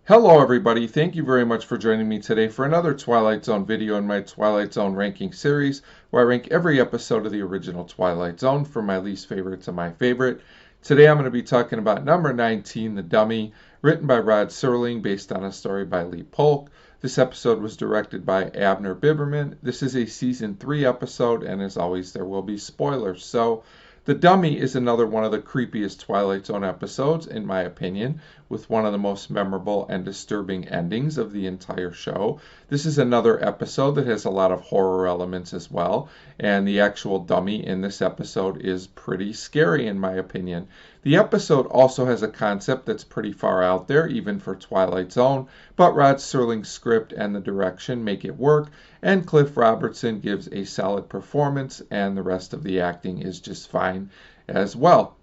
Hello everybody, thank you very much for joining me today for another Twilight Zone video in my Twilight Zone ranking series, where I rank every episode of the original Twilight Zone from my least favorite to my favorite. Today I'm going to be talking about number 19, The Dummy, written by Rod Serling, based on a story by Lee Polk. This episode was directed by Abner Biberman. This is a season 3 episode, and as always there will be spoilers. So The Dummy is another one of the creepiest Twilight Zone episodes, in my opinion, with one of the most memorable and disturbing endings of the entire show. This is another episode that has a lot of horror elements as well, and the actual dummy in this episode is pretty scary, in my opinion. The episode also has a concept that's pretty far out there, even for Twilight Zone, but Rod Serling's script and the direction make it work, and Cliff Robertson gives a solid performance, and the rest of the acting is just fine as well.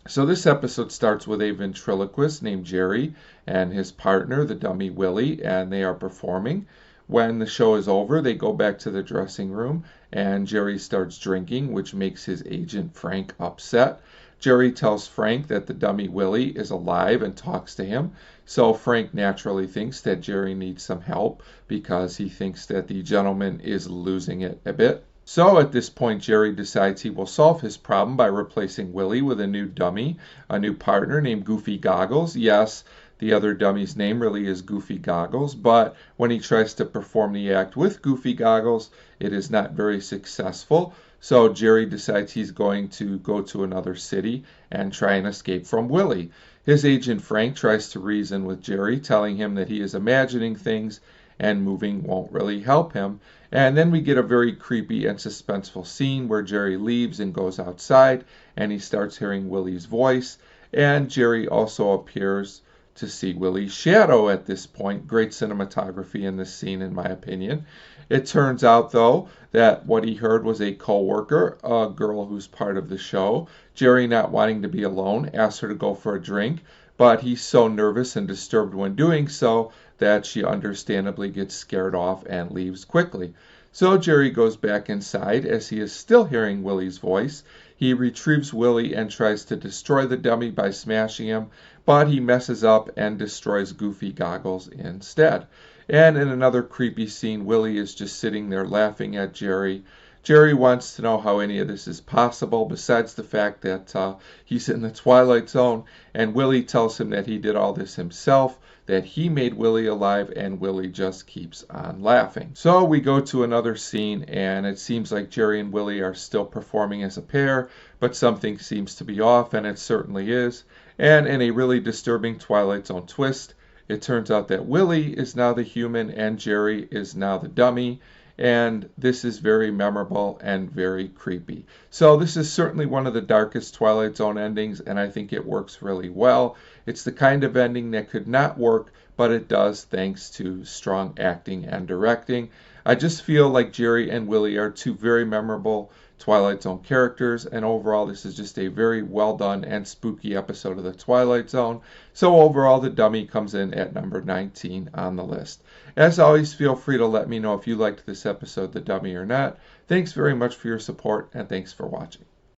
So this episode starts with a ventriloquist named Jerry and his partner, the dummy Willie, and they are performing. When the show is over, they go back to the dressing room, and Jerry starts drinking, which makes his agent Frank upset. Jerry tells Frank that the dummy Willie is alive and talks to him, so Frank naturally thinks that Jerry needs some help because he thinks that the gentleman is losing it a bit. So at this point, Jerry decides he will solve his problem by replacing Willie with a new dummy, a new partner named Goofy Goggles. Yes, the other dummy's name really is Goofy Goggles, but when he tries to perform the act with Goofy Goggles, it is not very successful. So Jerry decides he's going to go to another city and try and escape from Willie. His agent Frank tries to reason with Jerry, telling him that he is imagining things and moving won't really help him. And then we get a very creepy and suspenseful scene where Jerry leaves and goes outside, and he starts hearing Willie's voice, and Jerry also appears to see Willie's shadow at this point. Great cinematography in this scene, in my opinion. It turns out, though, that what he heard was a co-worker, a girl who's part of the show. Jerry, not wanting to be alone, asks her to go for a drink, but he's so nervous and disturbed when doing so that she understandably gets scared off and leaves quickly. So Jerry goes back inside as he is still hearing Willie's voice. He retrieves Willie and tries to destroy the dummy by smashing him, but he messes up and destroys Goofy Goggles instead. And in another creepy scene, Willie is just sitting there laughing at Jerry. Jerry wants to know how any of this is possible, besides the fact that he's in the Twilight Zone, and Willie tells him that he did all this himself, that he made Willie alive, and Willie just keeps on laughing. So we go to another scene, and it seems like Jerry and Willie are still performing as a pair, but something seems to be off, and it certainly is. And in a really disturbing Twilight Zone twist, it turns out that Willie is now the human and Jerry is now the dummy. And this is very memorable and very creepy. So this is certainly one of the darkest Twilight Zone endings, and I think it works really well. It's the kind of ending that could not work, but it does thanks to strong acting and directing. I just feel like Jerry and Willie are two very memorable Twilight Zone characters, and overall this is just a very well done and spooky episode of the Twilight Zone. So overall the dummy comes in at number 19 on the list. As always, feel free to let me know if you liked this episode, The Dummy, or not. Thanks very much for your support, and thanks for watching.